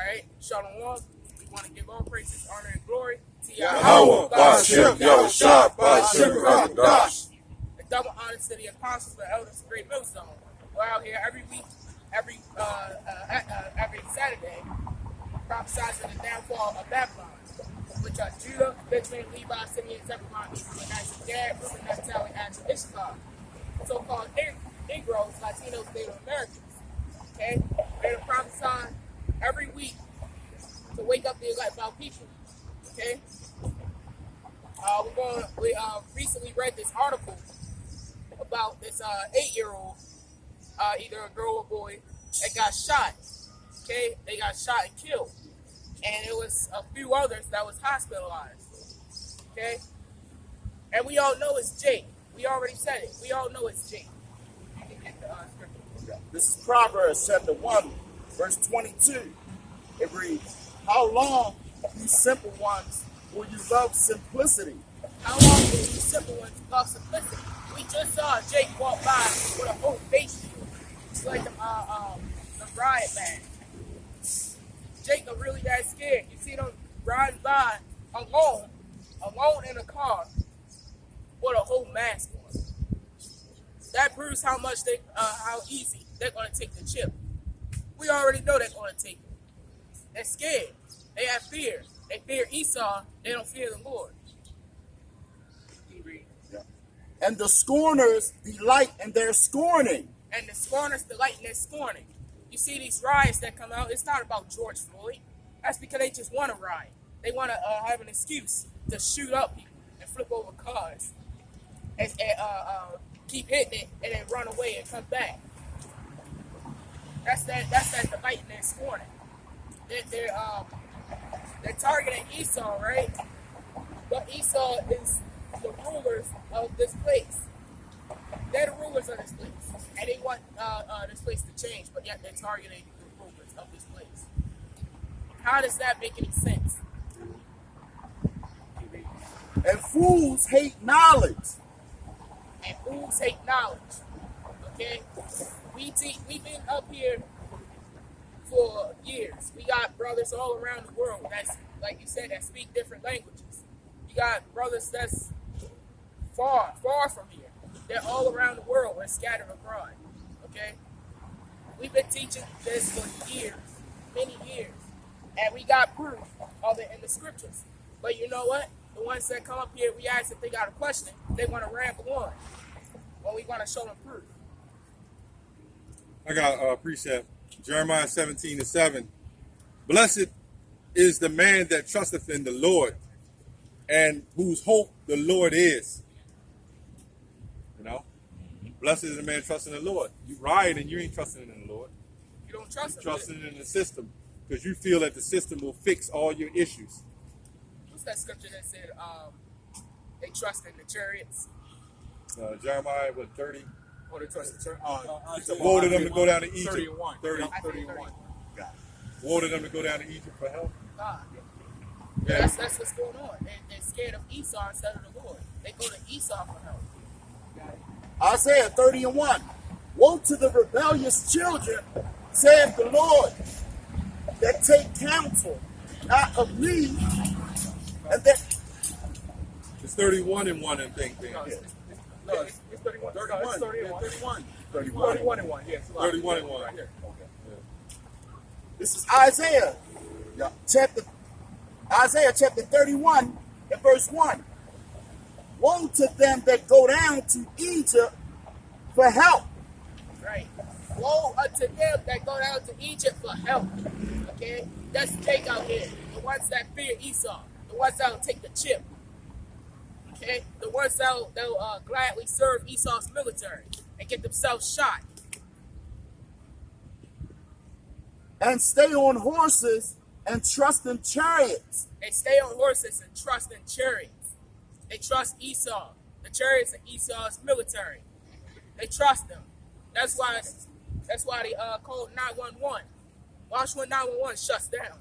right, Shalom. We want to give all praises, honor, and glory to Yahweh, Ba'ashem, Yahushua, Ba'ashem, Rakadash. The double honors to the apostles, the elders, of Great Millstone. We're out here every week, every Saturday, prophesizing the downfall of Babylon, which are Judah, Benjamin, Levi, Simeon, Zebulun, Ephraim, Manasseh, Gad, Reuben, Naphtali, Asher, Issachar. So-called Negroes, Latinos, Native Americans. Okay, they're prophesying every week to wake up the elect of our people. Okay, we recently read this article about this 8-year-old, either a girl or boy, that got shot. Okay, they got shot and killed, and it was a few others that was hospitalized. Okay, and we all know it's Jake. We already said it. We all know it's Jake. You can get the scripture. This is Proverbs chapter 1, verse 22. It reads, "How long, you simple ones, will you love simplicity?" How long will you simple ones love simplicity? We just saw Jake walk by with a whole face shield. It's like the riot band. Jake are really that scared. You see them riding by alone in a car with a whole mask on. That proves how easy they're gonna take the chip. We already know they're gonna take it. They're scared. They have fear. They fear Esau. They don't fear the Lord. Yeah. And the scorners delight in their scorning. And the scorners delight in their scorning. You see these riots that come out, it's not about George Floyd. That's because they just want to riot. They want to have an excuse to shoot up people and flip over cars and keep hitting it and then run away and come back. That's that delight in their scorning. They're targeting Esau, right? But Esau is the rulers of this place. They're the rulers of this place. And they want this place to change, but yet they're targeting the rulers of this place. How does that make any sense? And fools hate knowledge. And fools hate knowledge. Okay? We've been up here for years. We got brothers all around the world that's, like you said, that speak different languages. You got brothers that's far from here. They're all around the world and scattered abroad. Okay? We've been teaching this for years, many years. And we got proof of it in the scriptures. But you know what? The ones that come up here, we ask if they got a question, they want to ramble on. Well, we want to show them proof. I got a precept. Jeremiah 17:7. Blessed is the man that trusteth in the Lord, and whose hope the Lord is. You know? Blessed is the man trusting in the Lord. You riot and you ain't trusting in the Lord. You don't trust You're trusting in the system because you feel that the system will fix all your issues. What's that scripture that said they trust in the chariots? Jeremiah, 30? Or they trust the church. Woe to them to go down to Egypt. 31. 31. Woe to them to go down to Egypt for help. God. Yeah. That's what's going on. They're scared of Esau instead of the Lord. They go to Esau for help. Isaiah 30:1. Woe to the rebellious children, saith the Lord, that take counsel, not of me, and that... It's 31-1 and thing. No, it's 31. 31. 31. 31 and 1. Yes. 31 and 1. Right here. Okay. This is Isaiah chapter 31 and verse 1. Woe to them that go down to Egypt for help. Right. Woe unto them that go down to Egypt for help. Okay? That's Jake out here. The ones that fear Esau. The ones that will take the chip. Okay? The ones that will gladly serve Esau's military and get themselves shot. And stay on horses and trust in chariots. They stay on horses and trust in chariots. They trust Esau. The chariots of Esau's military. They trust them. That's why they called 911. Watch when 911 shuts down.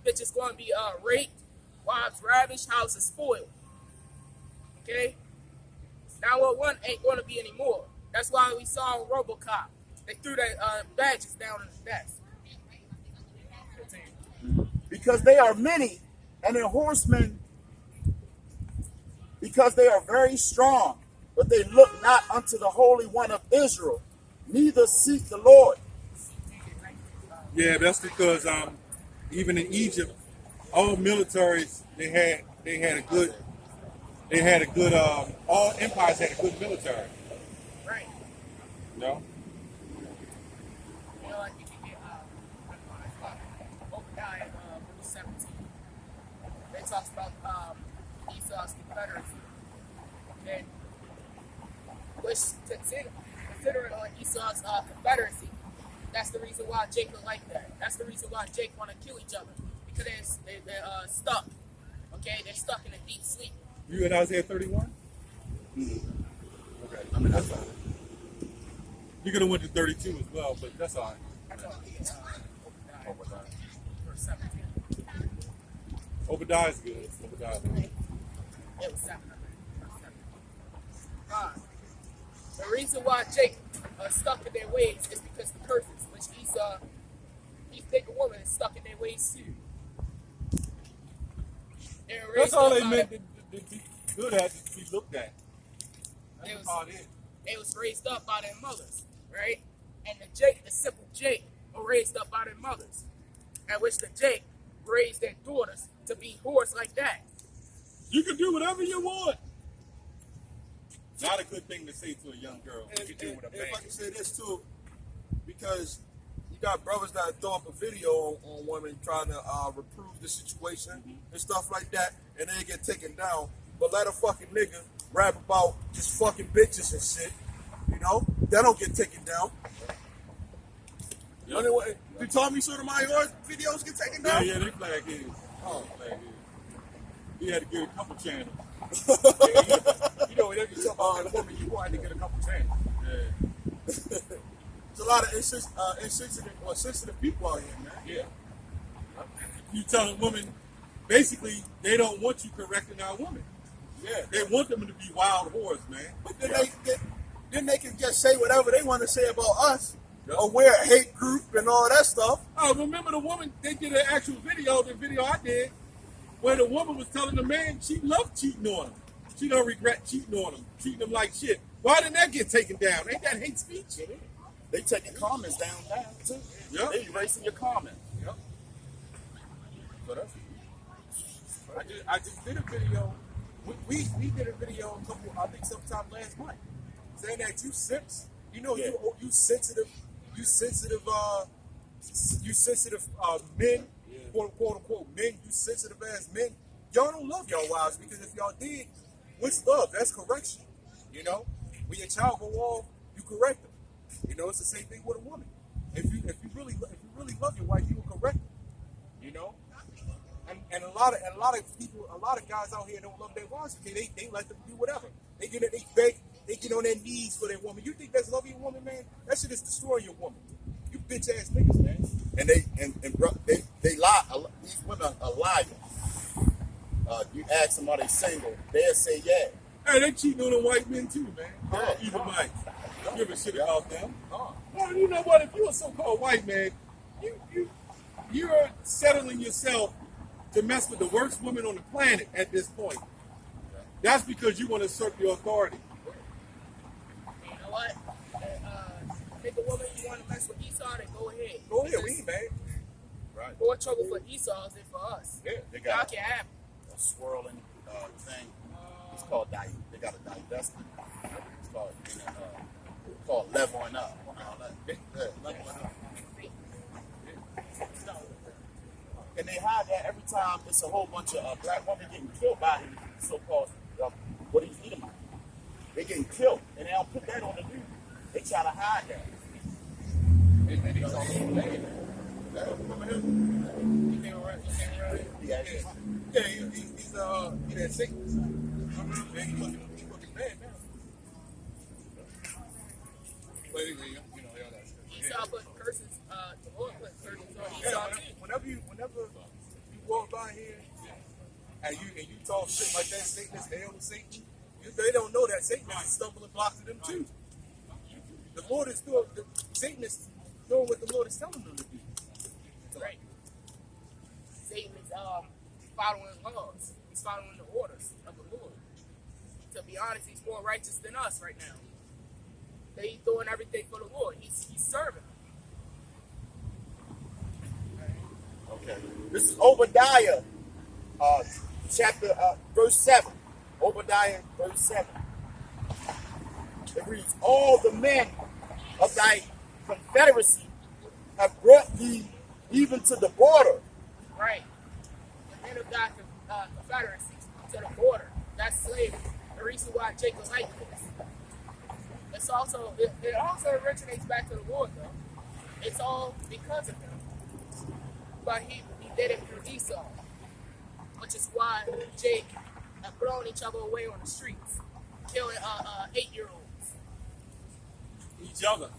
Bitch is going to be raped, wives ravished, houses spoiled. Okay? 911 ain't going to be anymore. That's why we saw RoboCop. They threw their badges down in the desk. because they are many, and their horsemen, because they are very strong, but they look not unto the Holy One of Israel, neither seek the Lord. Yeah, that's because even in Egypt, all militaries they had a good all empires had a good military. Right. You know? You know, like you can get Obadiah verse 17. They talks about Esau's confederacy. And which considering Esau's confederacy, that's the reason why Jacob like that. That's the reason why Jake want to kill each other. Because they're stuck. Okay? They're stuck in a deep sleep. You in Isaiah 31? Okay. I mean, that's all. You could have went to 32 as well, but that's all right. I know, Obadiah verse 17. Obadiah's good. Obadiah's good. It was 7. The reason why Jacob stuck in their ways is because the curses, which these bigger women is stuck in their ways too. They were raised That's all up they by meant the- to be good at, is to be looked at. They That's was, about it. they was raised up by their mothers, right? And the simple Jake, were raised up by their mothers. At which the Jake raised their daughters to be whores like that. You can do whatever you want. Not a good thing to say to a young girl. You And can do what a man if I can can say this too, because you got brothers that throw up a video on women trying to reprove the situation and stuff like that, and they get taken down. But let a fucking nigga rap about just fucking bitches and shit, you know? They don't get taken down. Anyway, do Tommy Sotomayor's videos get taken Yeah, down? yeah, they flag his. Oh, flag his. He had to get a couple channels. You know, whenever you talk about a woman, you want to get a couple channels. Yeah. There's a lot of insensitive people out here, man. Yeah. You tell a woman, basically, they don't want you correcting our woman. Yeah. They want them to be wild whores, man. But then they can just say whatever they want to say about us, or wear a hate group and all that stuff. Oh, remember the woman, they did an actual video, the video I did, where the woman was telling the man she loved cheating on him. She don't regret cheating on him, treating him like shit. Why didn't that get taken down? Ain't that hate speech? They taking comments down too. Yep. They erasing your comment. Yep. So that's I just did a video. We did a video a couple, I think sometime last month, saying that you simps, you know, Yeah. you sensitive men, quote unquote men, you sensitive ass men. Y'all don't love y'all wives, because if y'all did, what's love? That's correction. You know, when your child go off, you correct them. You know, it's the same thing with a woman. If you really love your wife, you will correct them. You know, and a lot of people, a lot of guys out here don't love their wives because they let them do whatever. They get on their knees for their woman. You think that's loving your woman, man? That shit is destroying your woman. You bitch ass niggas, man. And they lie. These women are liars. You ask them, are they single? They'll say yeah. Hey, they cheating on the white men too, man. Yeah. Even Mike. Don't give a shit about them. Well, you know what? If you're a so-called white man, you're settling yourself to mess with the worst woman on the planet at this point. That's because you want to assert your authority. You know what? Pick a woman you want to mess with Esau, then go ahead. Go ahead, we ain't mad. Right. More trouble for Esau than for us. Yeah, They Y'all got can have it. a swirling thing. It's called They got a divestment. It's called leveling up. Yeah, leveling up. And they hide that every time it's a whole bunch of black women getting killed by these so-called what these Edomites. They getting killed, and they don't put that on the news. They try to hide that. And he's on the land. Remember him? You think we're right? Yeah, Yeah, he's that sickness. Yeah, he looking bad now. But anyway, you know, y'all got Esau put curses, the Lord put curses on yeah, Esau too. Whenever you walk by here and you talk shit like that, Satanist, hell to Satan, they don't know that Satan is a stumbling block to them too. The Lord is still, Satan is doing what the Lord is telling them to do. Right. Satan following laws. He's following the orders of the Lord. To be honest, he's more righteous than us right now. He's doing everything for the Lord. He's serving. Okay. This is Obadiah, verse 7. Obadiah, verse 7. It reads, all the men of thy confederacy have brought thee even to the border. Right. The men of God confederacy to the border. That's slavery. The reason why Jacob liked this. It also originates back to the Lord, though. It's all because of him. But he did it through Esau, which is why Jake have blown each other away on the streets, killing 8-year-olds. Each other.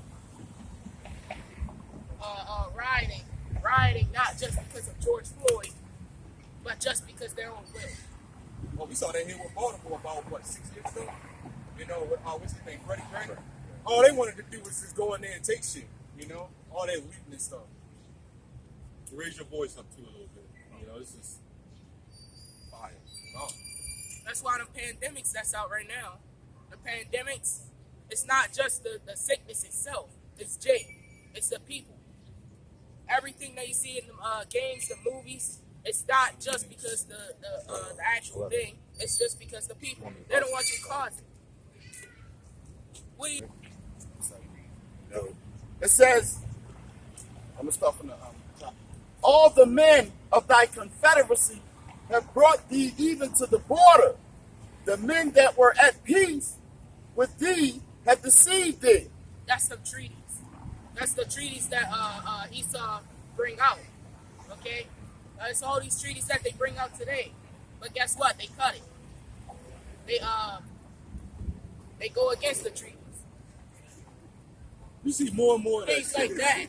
Rioting not just because of George Floyd, but just because their own will. Well, we saw that here with Baltimore about, what, 6 years ago? You know, what's his name, Freddie Gray? All they wanted to do was just go in there and take shit, you know? All that looting and stuff. Raise your voice up too a little bit. You know, this is fire. Oh. That's why the pandemics that's out right now, the pandemics, it's not just the sickness itself. It's Jake. It's the people. Everything that you see in the games, the movies, it's not just because the actual thing. It's just because the people. They're the ones who cause it. What do you? It says, I'm going to start from the top. All the men of thy confederacy have brought thee even to the border. The men that were at peace with thee have deceived thee. That's the treaties. That's the treaties that Esau bring out. Okay? It's all these treaties that they bring out today. But guess what? They cut it. They go against the treaties. You see more and more of that Things shit. like that.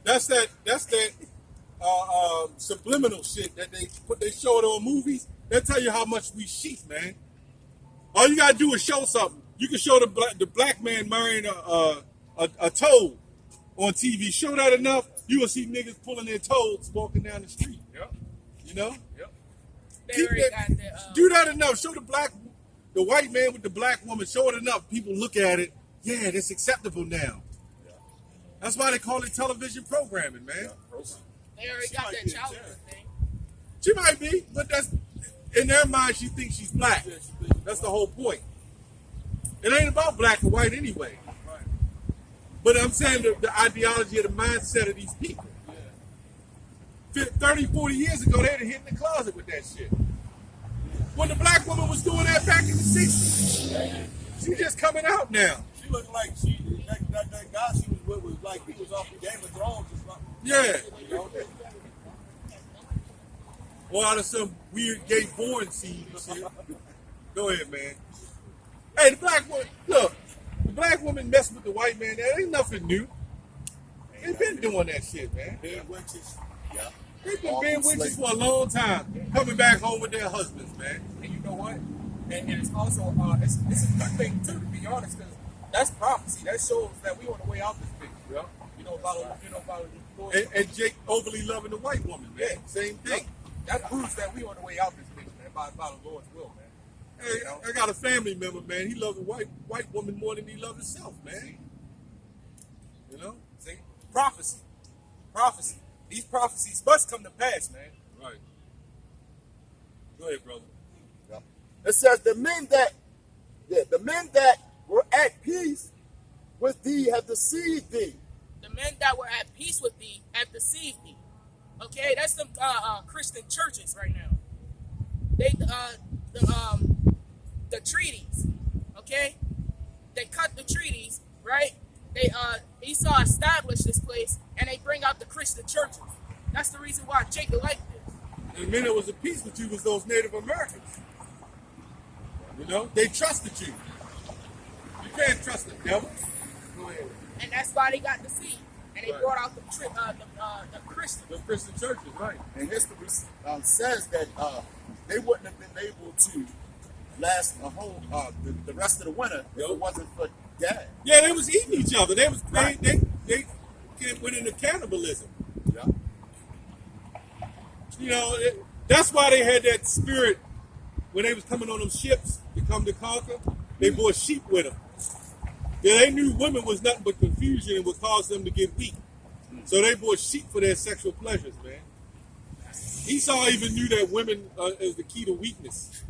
That's that subliminal shit that they show it on movies. They tell you how much we sheep, man. All you gotta do is show something. You can show the black man marrying a toad on TV. Show that enough, you will see niggas pulling their toads walking down the street. Yep. You know? Yep. They already got the, do that enough. Show the white man with the black woman. Show it enough. People look at it. Yeah, that's acceptable now. Yeah. That's why they call it television programming, man. they already She got might that be a childhood gem. thing. She might be, but that's in their mind. She thinks she's black. Yeah, she thinks That's the whole point. It ain't about black or white anyway. Right. But I'm saying the ideology of the mindset of these people. Yeah. 30, 40 years ago, they'd have hit in the closet with that shit. When the black woman was doing that back in the 60s, she's just coming out now. She looked like that guy she was with was like he was off the Game of Thrones or something. Yeah. You know? Or out of some weird gay porn scene and shit. Go ahead, man. Hey, the black woman, look, the black woman messing with the white man, that ain't nothing new. They've been doing that shit, man. Dead witches. Yeah. They've been being witches for a long time, coming back home with their husbands, man. And you know what? And it's also it's a good thing too, to be honest, because that's prophecy. That shows that we on the way out this bitch. Yeah. You know about And Jake overly loving the white woman, man. Same thing. that proves that we on the way out this bitch, man, by the Lord's will, man. Hey, I got a family member, man. He loves a white woman more than he loves himself, man. You know? See? Prophecy. Prophecy. These prophecies must come to pass, man. Right. Go ahead, brother. It says the men that were at peace with thee have deceived thee. The men that were at peace with thee have deceived thee. Okay, that's the Christian churches right now. The treaties. Okay, they cut the treaties, right? Esau established this place, and they bring out the Christian churches. That's the reason why Jacob liked this. The men that was at peace with you was those Native Americans. You know? They trusted you. You can't trust the devil. Go ahead. And that's why they got deceived. And they Right. brought out the Christians. The Christian churches, right. And history says that they wouldn't have been able to last a whole the rest of the winter if it wasn't for Dad. Yeah, they was eating each other. They Right. went into cannibalism. Yeah. You know, That's why they had that spirit when they was coming on them ships to come to conquer. They brought sheep with them. Yeah, they knew women was nothing but confusion and would cause them to get weak. So they brought sheep for their sexual pleasures, man. Esau even knew that women is the key to weakness.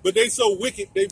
But they so wicked, they